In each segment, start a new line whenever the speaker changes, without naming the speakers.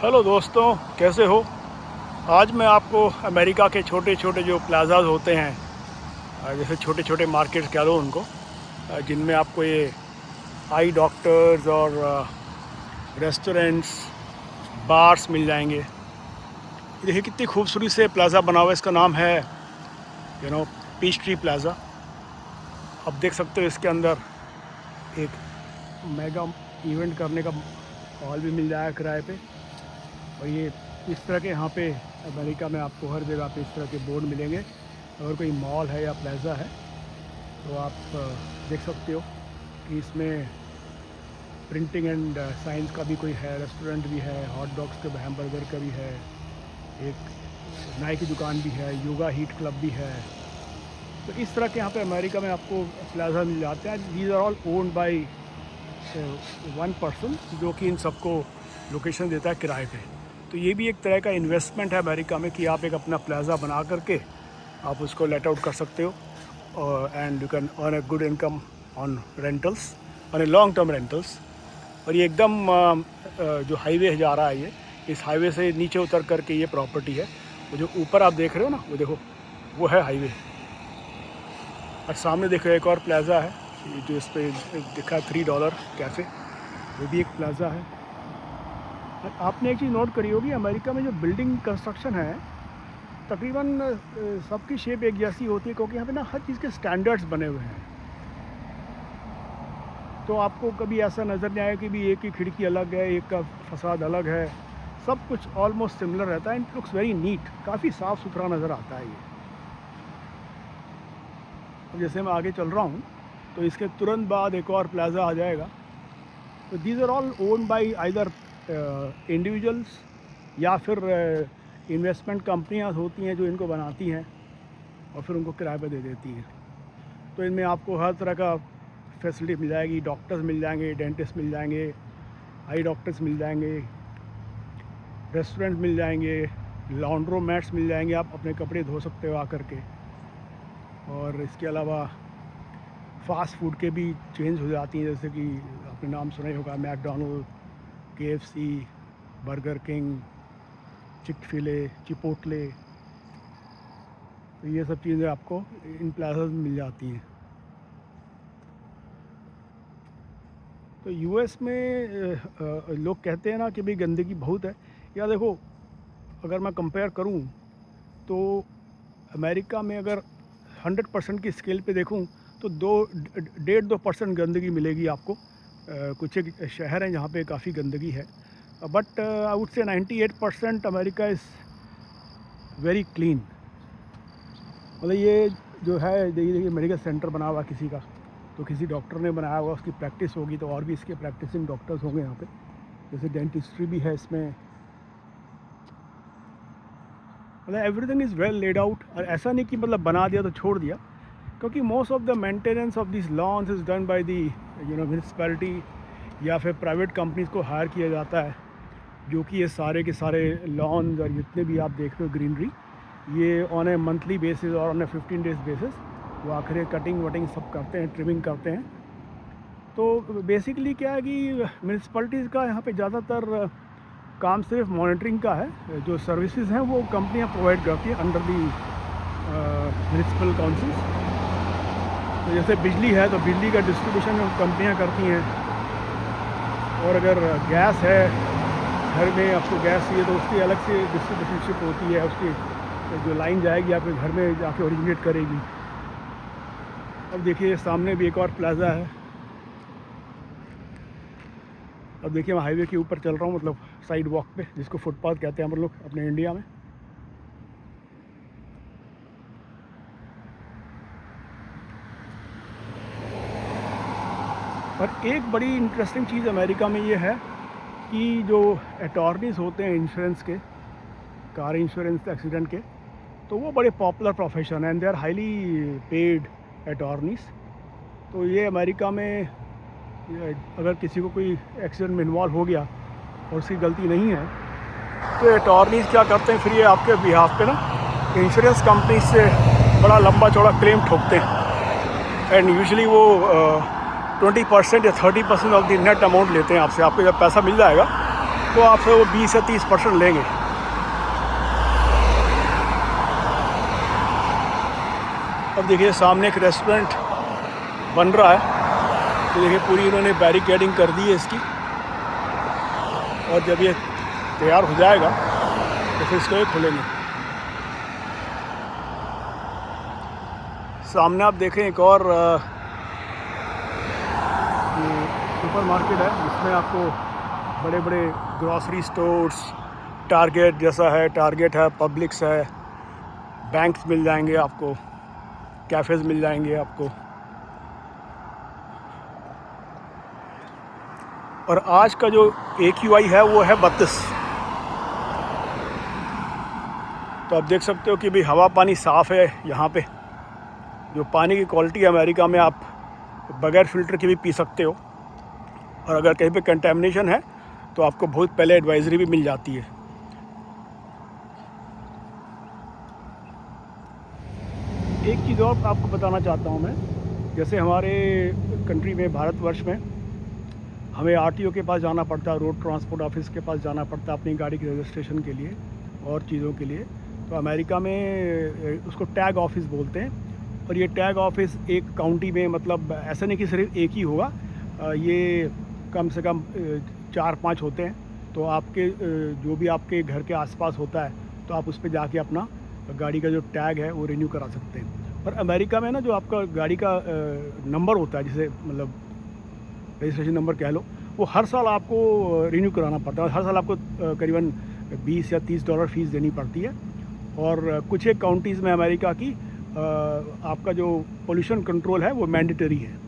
Hello दोस्तों, कैसे हो। आज मैं आपको अमेरिका के छोटे छोटे जो प्लाज़ाज होते हैं, जैसे छोटे छोटे मार्केट्स कह लो उनको, जिनमें आपको ये आई डॉक्टर्स और रेस्टोरेंट्स, बार्स मिल जाएंगे। देखिए कितनी खूबसूरती से प्लाज़ा बना हुआ है। इसका नाम है पीच ट्री प्लाज़ा। आप देख सकते हो इसके अंदर एक मेगा इवेंट करने का हॉल भी मिल जाएगा किराए पे। और ये इस तरह के यहाँ पे अमेरिका में आपको हर जगह पे इस तरह के बोर्ड मिलेंगे। अगर कोई मॉल है या प्लाज़ा है तो आप देख सकते हो कि इसमें प्रिंटिंग एंड साइंस का भी कोई है, रेस्टोरेंट भी है, हॉट डॉग्स के हैमबर्गर का भी है, एक नाई की दुकान भी है, योगा हीट क्लब भी है। तो इस तरह के यहाँ पे अमेरिका में आपको प्लाज़ा मिल जाते हैं। These are all owned by one person, जो कि इन सबको लोकेशन देता है किराए पे। तो ये भी एक तरह का इन्वेस्टमेंट है अमेरिका में कि आप एक अपना प्लाज़ा बना करके आप उसको लेट आउट कर सकते हो and you can earn a good income on rentals, on a long term rentals. और ये एकदम जो हाईवे जा रहा है, ये इस हाईवे से नीचे उतर करके ये प्रॉपर्टी है। वो जो ऊपर आप देख रहे हो ना, वो देखो, वो है हाईवे। और सामने देखो एक और प्लाज़ा है जो इस पर दिखा है $3 कैफ़े, वो भी एक प्लाज़ा है। और आपने एक चीज़ नोट करी होगी, अमेरिका में जो बिल्डिंग कंस्ट्रक्शन है तकरीबन सबकी शेप एक जैसी होती है, क्योंकि यहाँ पे ना हर चीज़ के स्टैंडर्ड्स बने हुए हैं। तो आपको कभी ऐसा नज़र नहीं आया कि भी एक की खिड़की अलग है, एक का फसाद अलग है, सब कुछ ऑलमोस्ट सिमिलर रहता है। इट लुक्स वेरी नीट, काफ़ी साफ़ सुथरा नज़र आता है ये। जैसे मैं आगे चल रहा हूँ तो इसके तुरंत बाद एक और प्लाज़ा आ जाएगा। तो these are all owned by either individuals या फिर इन्वेस्टमेंट कंपनियाँ होती हैं जो इनको बनाती हैं और फिर उनको किराए पर दे देती हैं। तो इनमें आपको हर तरह का फैसिलिटी मिल जाएगी। डॉक्टर्स मिल जाएंगे, डेंटिस्ट मिल जाएंगे, आई डॉक्टर्स मिल जाएंगे, रेस्टोरेंट मिल जाएंगे, लॉन्ड्रोमैट्स मिल जाएंगे, आप अपने कपड़े धो सकते हो आकर के। और इसके अलावा फ़ास्ट फूड के भी चेंज हो जाती हैं, जैसे कि आपने नाम सुना ही होगा, McDonald, KFC, Burger King, Chick fil A, Chipotle. तो ये सब चीज़ें आपको इन प्लाज़ा में मिल जाती हैं। तो US में लोग कहते हैं ना कि भाई गंदगी बहुत है। या देखो, अगर मैं कंपेयर करूं तो अमेरिका में अगर 100% की स्केल पे देखूं तो 1.5-2% गंदगी मिलेगी आपको। कुछ एक शहर हैं जहाँ पे काफ़ी गंदगी है, but I would say 98% America is very clean. मतलब ये जो है, देखिए मेडिकल सेंटर बना हुआ किसी का, तो किसी डॉक्टर ने बनाया हुआ, उसकी प्रैक्टिस होगी, तो और भी इसके प्रैक्टिसिंग डॉक्टर्स होंगे यहाँ पे। जैसे डेंटिस्ट्री भी है इसमें। मतलब everything is well laid out. और ऐसा नहीं कि मतलब बना दिया तो छोड़ दिया, क्योंकि most of the maintenance of this lawns is done by the municipality या फिर प्राइवेट कंपनीज़ को हायर किया जाता है, जो कि ये सारे के सारे लॉन्स और जितने भी आप देख रहे हो ग्रीनरी, ये ऑन ए मंथली बेसिस और ऑन ए 15 डेज़ बेसिस वो आखिर कटिंग वटिंग सब करते हैं, ट्रिमिंग करते हैं। तो बेसिकली क्या है कि म्यूनिसिपैलिटीज़ का यहाँ पे ज़्यादातर काम सिर्फ मॉनिटरिंग का है। जो सर्विसेज हैं वो कंपनियाँ प्रोवाइड करती हैं अंडर दी म्यूनिसिपल काउंसिल। तो जैसे बिजली है तो बिजली का डिस्ट्रीब्यूशन कंपनियाँ करती हैं, और अगर गैस है घर में, आपको गैस चाहिए तो उसकी अलग से डिस्ट्रीब्यूशनशिप होती है, उसकी जो लाइन जाएगी आपके घर में जाके ओरिजिनेट करेगी। अब देखिए सामने भी एक और प्लाज़ा है। अब देखिए मैं हाईवे के ऊपर चल रहा हूँ, मतलब साइड वॉक पे, जिसको फुटपाथ कहते हैं हम लोग अपने इंडिया में। और एक बड़ी इंटरेस्टिंग चीज़ अमेरिका में ये है कि जो अटॉर्नीज़ होते हैं इंश्योरेंस के, कार इंश्योरेंस, एक्सीडेंट के, तो वो बड़े पॉपुलर प्रोफेशन है and they are highly paid attorneys. तो ये अमेरिका में अगर किसी को कोई एक्सीडेंट में इन्वॉल्व हो गया और उसकी गलती नहीं है, तो अटॉर्नीज़ क्या करते हैं, फिर ये आपके बिहाफ पे ना इंश्योरेंस कंपनी से बड़ा लंबा चौड़ा क्लेम ठोकते हैं। एंड यूजुअली वो 20% या 30% ऑफ द नेट अमाउंट लेते हैं आपसे। आपको जब पैसा मिल जाएगा तो आपसे वो 20 या 30% लेंगे। अब देखिए सामने एक रेस्टोरेंट बन रहा है, तो देखिए पूरी इन्होंने बैरिकेडिंग कर दी है इसकी, और जब ये तैयार हो जाएगा तो फिर इसको ये खोलेंगे। सामने आप देखें एक और सुपर मार्केट है, जिसमें आपको बड़े बड़े ग्रॉसरी स्टोर्स, टारगेट जैसा है, टारगेट है, पब्लिक्स है, बैंक्स मिल जाएंगे आपको, कैफ़ेज़ मिल जाएंगे आपको। और आज का जो AQI है वो है 32। तो आप देख सकते हो कि भाई हवा पानी साफ़ है यहाँ पे। जो पानी की क्वालिटी है अमेरिका में, आप बगैर फ़िल्टर के भी पी सकते हो, और अगर कहीं पे कंटेमिनेशन है तो आपको बहुत पहले एडवाइजरी भी मिल जाती है। एक चीज़ और आपको बताना चाहता हूँ मैं, जैसे हमारे कंट्री में, भारतवर्ष में, हमें RTO के पास जाना पड़ता है, रोड ट्रांसपोर्ट ऑफिस के पास जाना पड़ता है अपनी गाड़ी के रजिस्ट्रेशन के लिए और चीज़ों के लिए। तो अमेरिका में उसको टैग ऑफिस बोलते हैं, और ये टैग ऑफिस एक काउंटी में, मतलब ऐसा नहीं कि सिर्फ एक ही होगा, ये कम से कम 4-5 होते हैं। तो आपके जो भी आपके घर के आसपास होता है, तो आप उस पर जाके अपना गाड़ी का जो टैग है वो रिन्यू करा सकते हैं। और अमेरिका में ना, जो आपका गाड़ी का नंबर होता है, जिसे मतलब रजिस्ट्रेशन नंबर कह लो, वो हर साल आपको रिन्यू कराना पड़ता है। हर साल आपको करीबन $20 या $30 फ़ीस देनी पड़ती है। और कुछ एक काउंटीज़ में अमेरिका की आपका जो पोल्यूशन कंट्रोल है वो मैंडेटरी है।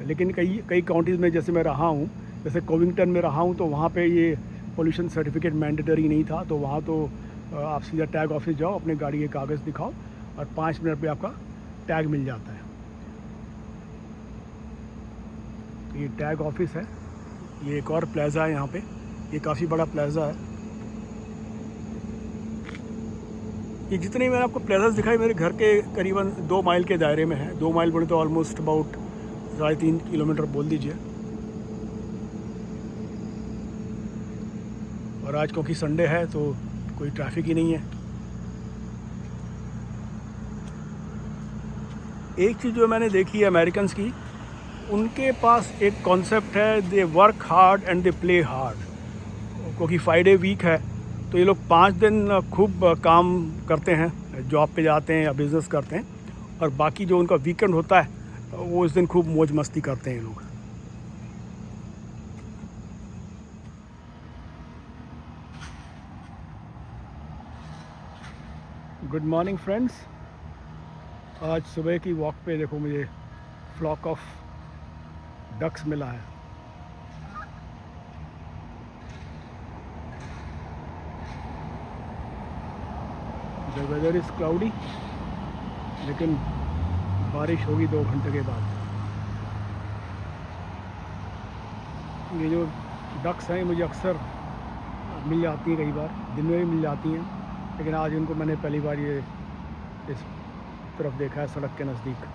लेकिन कई काउंटीज़ में, जैसे मैं रहा हूँ, जैसे कोविंगटन में रहा हूँ, तो वहाँ पे ये पोल्यूशन सर्टिफिकेट मैंडेटरी नहीं था। तो वहाँ तो आप सीधा टैग ऑफिस जाओ, अपने गाड़ी के कागज़ दिखाओ, और 5 मिनट में आपका टैग मिल जाता है। तो ये टैग ऑफिस है। ये एक और प्लाज़ा है यहाँ पे, ये काफ़ी बड़ा प्लाज़ा है। ये जितने मैंने आपको प्लेज़र्स दिखाई मेरे घर के करीबन 2 माइल के दायरे में है। 2 माइल बोले तो ऑलमोस्ट अबाउट 3.5 किलोमीटर बोल दीजिए। और आज क्योंकि संडे है तो कोई ट्रैफिक ही नहीं है। एक चीज़ जो मैंने देखी है अमेरिकन्स की, उनके पास एक कॉन्सेप्ट है, they work hard and they play hard. क्योंकि फ्राइडे वीक है, तो ये लोग 5 दिन खूब काम करते हैं, जॉब पे जाते हैं या बिज़नेस करते हैं, और बाकी जो उनका वीकेंड होता है वो इस दिन खूब मौज मस्ती करते हैं ये लोग। Good morning friends. आज सुबह की वॉक पे देखो मुझे फ्लॉक ऑफ डक्स मिला है। द वेदर इज़ क्लाउडी, लेकिन बारिश होगी 2 घंटे के बाद। ये जो डक्स हैं मुझे अक्सर मिल जाती हैं, कई बार दिन में भी मिल जाती हैं, लेकिन आज इनको मैंने पहली बार ये इस तरफ देखा है, सड़क के नज़दीक।